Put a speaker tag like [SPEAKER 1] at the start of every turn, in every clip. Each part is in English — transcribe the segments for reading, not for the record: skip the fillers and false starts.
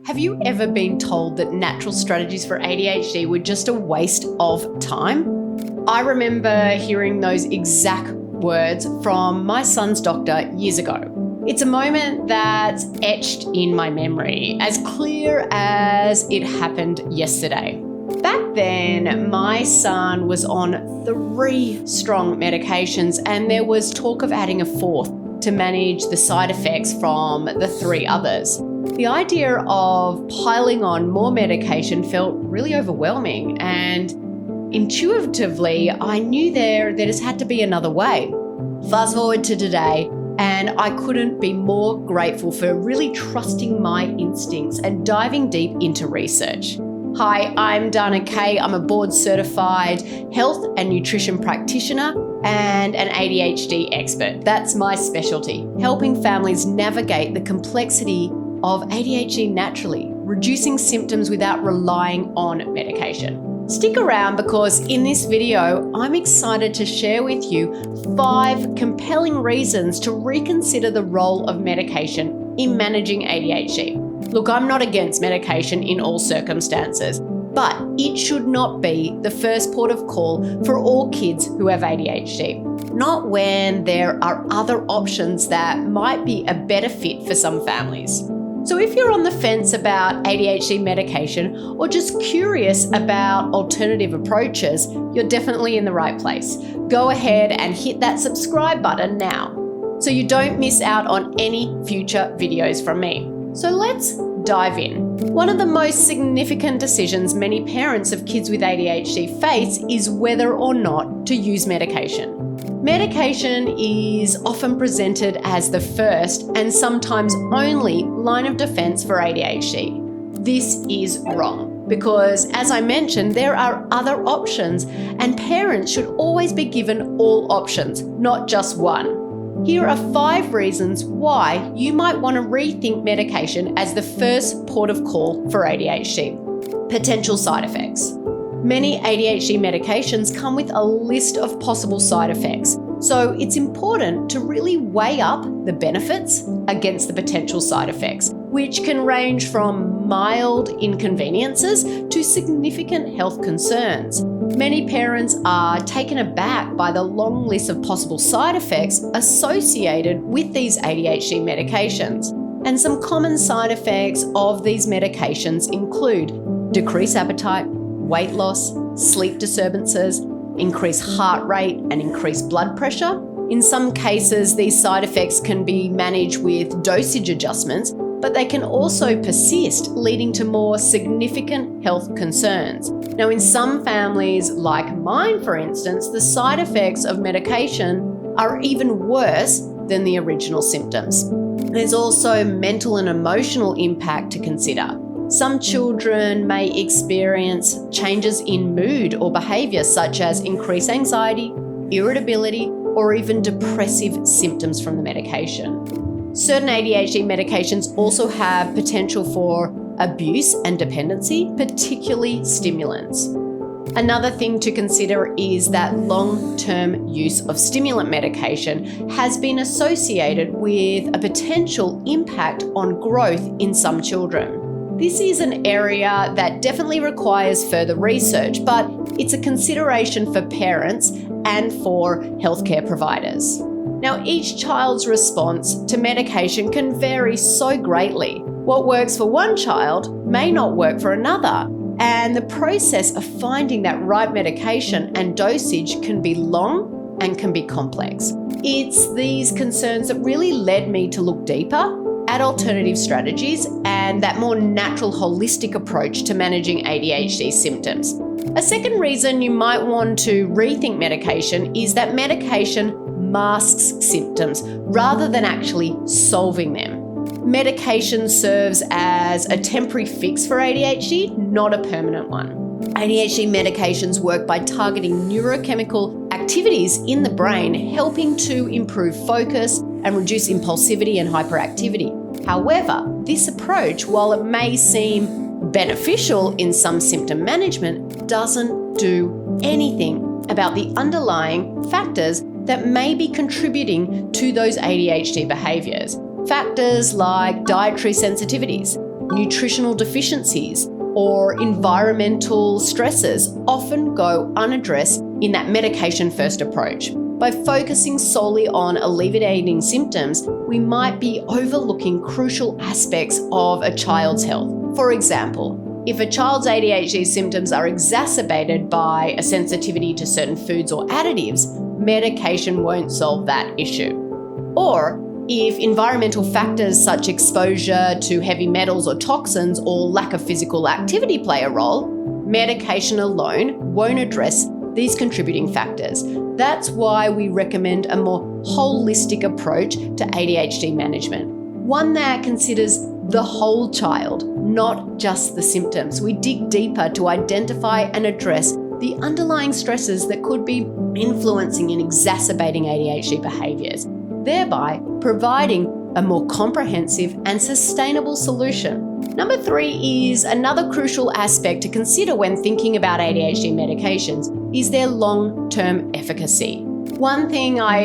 [SPEAKER 1] Have you ever been told that natural strategies for ADHD were just a waste of time? I remember hearing those exact words from my son's doctor years ago. It's a moment that's etched in my memory, as clear as it happened yesterday. Back then, my son was on 3 strong medications, and there was talk of adding a 4th to manage the side effects from the 3 others. The idea of piling on more medication felt really overwhelming, and intuitively, I knew there just had to be another way. Fast forward to today, and I couldn't be more grateful for really trusting my instincts and diving deep into research. Hi, I'm Dana Kay. I'm a board-certified health and nutrition practitioner and an ADHD expert. That's my specialty, helping families navigate the complexity of ADHD naturally, reducing symptoms without relying on medication. Stick around because in this video, I'm excited to share with you 5 compelling reasons to reconsider the role of medication in managing ADHD. Look, I'm not against medication in all circumstances, but it should not be the first port of call for all kids who have ADHD. Not when there are other options that might be a better fit for some families. So if you're on the fence about ADHD medication or just curious about alternative approaches, you're definitely in the right place. Go ahead and hit that subscribe button now so you don't miss out on any future videos from me. So let's dive in. One of the most significant decisions many parents of kids with ADHD face is whether or not to use medication. Medication is often presented as the first and sometimes only line of defense for ADHD. This is wrong because, as I mentioned, there are other options and parents should always be given all options, not just one. Here are 5 reasons why you might want to rethink medication as the first port of call for ADHD. Potential side effects. Many ADHD medications come with a list of possible side effects, so it's important to really weigh up the benefits against the potential side effects, which can range from mild inconveniences to significant health concerns. Many parents are taken aback by the long list of possible side effects associated with these ADHD medications. And some common side effects of these medications include decreased appetite, weight loss, sleep disturbances, increased heart rate, and increased blood pressure. In some cases, these side effects can be managed with dosage adjustments, but they can also persist, leading to more significant health concerns. Now, in some families, like mine, for instance, the side effects of medication are even worse than the original symptoms. There's also mental and emotional impact to consider. Some children may experience changes in mood or behavior, such as increased anxiety, irritability, or even depressive symptoms from the medication. Certain ADHD medications also have potential for abuse and dependency, particularly stimulants. Another thing to consider is that long-term use of stimulant medication has been associated with a potential impact on growth in some children. This is an area that definitely requires further research, but it's a consideration for parents and for healthcare providers. Now, each child's response to medication can vary so greatly. What works for one child may not work for another, and the process of finding that right medication and dosage can be long and can be complex. It's these concerns that really led me to look deeper at alternative strategies and that more natural, holistic approach to managing ADHD symptoms. A second reason you might want to rethink medication is that medication masks symptoms rather than actually solving them. Medication serves as a temporary fix for ADHD, not a permanent one. ADHD medications work by targeting neurochemical activities in the brain, helping to improve focus and reduce impulsivity and hyperactivity. However, this approach, while it may seem beneficial in some symptom management, doesn't do anything about the underlying factors that may be contributing to those ADHD behaviors. Factors like dietary sensitivities, nutritional deficiencies, or environmental stresses often go unaddressed in that medication-first approach. By focusing solely on alleviating symptoms, we might be overlooking crucial aspects of a child's health. For example, if a child's ADHD symptoms are exacerbated by a sensitivity to certain foods or additives, medication won't solve that issue. Or if environmental factors such exposure to heavy metals or toxins or lack of physical activity play a role, medication alone won't address these contributing factors. That's why we recommend a more holistic approach to ADHD management, one that considers the whole child, not just the symptoms. We dig deeper to identify and address the underlying stresses that could be influencing and exacerbating ADHD behaviours, thereby providing a more comprehensive and sustainable solution. Number 3 is another crucial aspect to consider when thinking about ADHD medications is their long-term efficacy. One thing I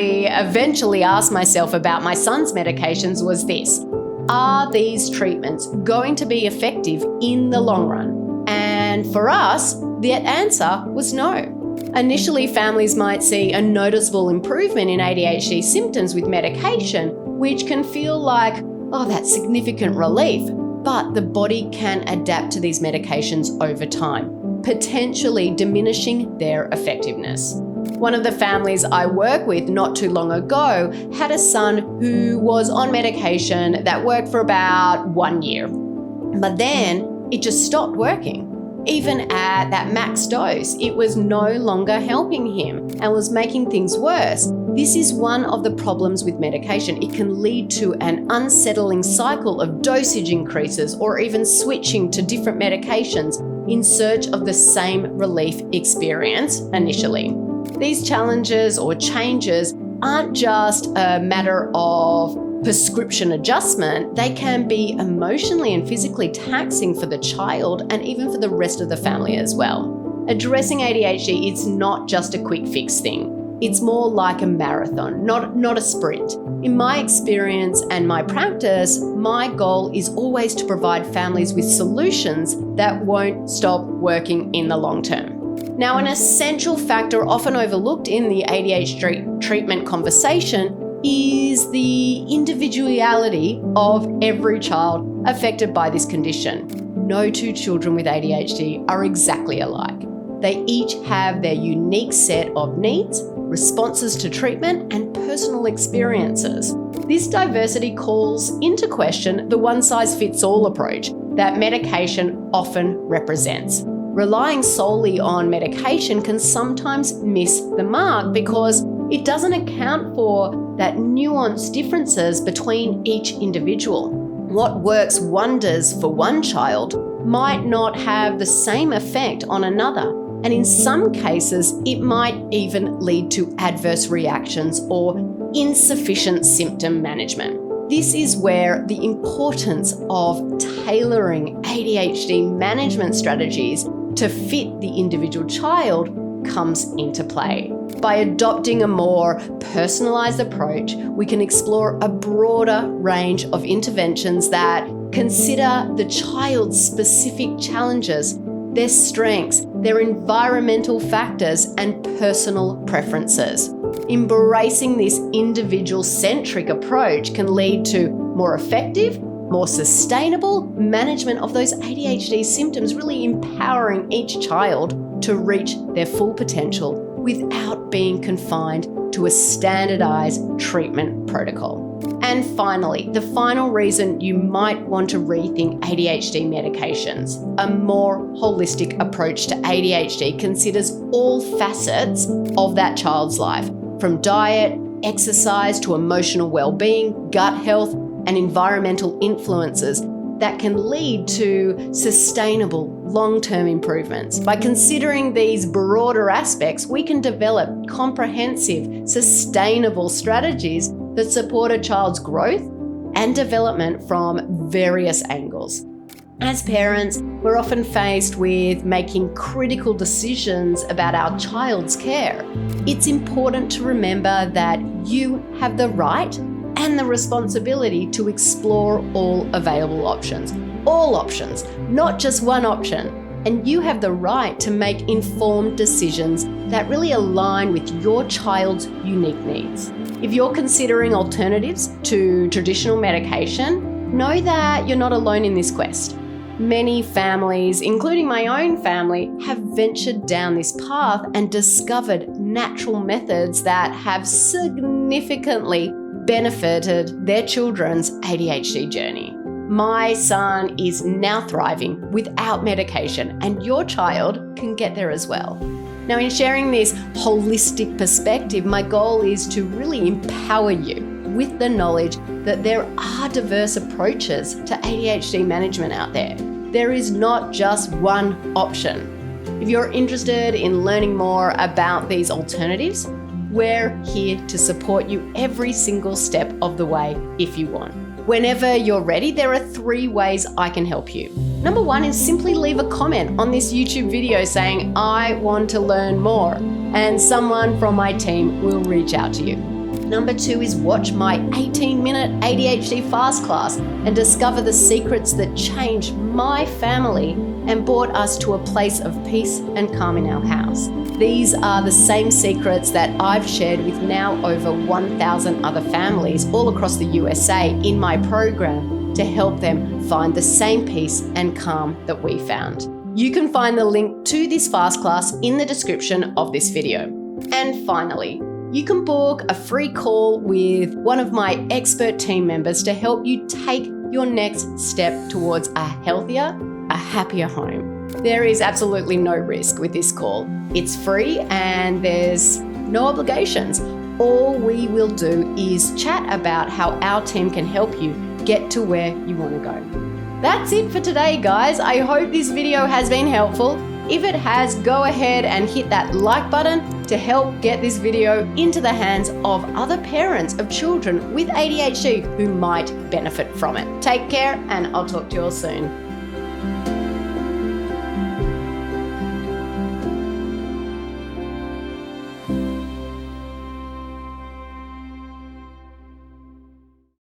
[SPEAKER 1] eventually asked myself about my son's medications was this: are these treatments going to be effective in the long run? And for us, the answer was no. Initially, families might see a noticeable improvement in ADHD symptoms with medication, which can feel like, oh, that's significant relief. But the body can adapt to these medications over time, potentially diminishing their effectiveness. One of the families I work with not too long ago had a son who was on medication that worked for about 1 year. But then it just stopped working. Even at that max dose, it was no longer helping him and was making things worse. This is one of the problems with medication. It can lead to an unsettling cycle of dosage increases or even switching to different medications in search of the same relief experience initially. These challenges or changes aren't just a matter of prescription adjustment. They can be emotionally and physically taxing for the child and even for the rest of the family as well. Addressing ADHD is not just a quick fix thing. It's more like a marathon, not a sprint. In my experience and my practice, my goal is always to provide families with solutions that won't stop working in the long term. Now, an essential factor often overlooked in the ADHD treatment conversation is the individuality of every child affected by this condition. No two children with ADHD are exactly alike. They each have their unique set of needs, responses to treatment, and personal experiences. This diversity calls into question the one-size-fits-all approach that medication often represents. Relying solely on medication can sometimes miss the mark because it doesn't account for that nuanced differences between each individual. What works wonders for one child might not have the same effect on another, and in some cases, it might even lead to adverse reactions or insufficient symptom management. This is where the importance of tailoring ADHD management strategies to fit the individual child comes into play. By adopting a more personalized approach, we can explore a broader range of interventions that consider the child's specific challenges, their strengths, their environmental factors, and personal preferences. Embracing this individual-centric approach can lead to more effective, more sustainable management of those ADHD symptoms, really empowering each child to reach their full potential without being confined to a standardized treatment protocol. And finally, the final reason you might want to rethink ADHD medications. A more holistic approach to ADHD considers all facets of that child's life, from diet, exercise to emotional well-being, gut health, and environmental influences that can lead to sustainable long-term improvements. By considering these broader aspects, we can develop comprehensive, sustainable strategies that support a child's growth and development from various angles. As parents, we're often faced with making critical decisions about our child's care. It's important to remember that you have the right and the responsibility to explore all available options, all options, not just one option. And you have the right to make informed decisions that really align with your child's unique needs. If you're considering alternatives to traditional medication, know that you're not alone in this quest. Many families, including my own family, have ventured down this path and discovered natural methods that have significantly benefited their children's ADHD journey. My son is now thriving without medication, and your child can get there as well. Now, in sharing this holistic perspective, my goal is to really empower you with the knowledge that there are diverse approaches to ADHD management out there. There is not just one option. If you're interested in learning more about these alternatives, we're here to support you every single step of the way if you want. Whenever you're ready, there are 3 ways I can help you. Number 1 is simply leave a comment on this YouTube video saying, "I want to learn more," and someone from my team will reach out to you. Number 2 is watch my 18-minute ADHD fast class and discover the secrets that changed my family and brought us to a place of peace and calm in our house. These are the same secrets that I've shared with now over 1,000 other families all across the USA in my program to help them find the same peace and calm that we found. You can find the link to this fast class in the description of this video. And finally, you can book a free call with one of my expert team members to help you take your next step towards a healthier, a happier home. There is absolutely no risk with this call. It's free and there's no obligations. All we will do is chat about how our team can help you get to where you want to go. That's it for today, guys. I hope this video has been helpful. If it has, go ahead and hit that like button to help get this video into the hands of other parents of children with ADHD who might benefit from it. Take care, and I'll talk to you all soon.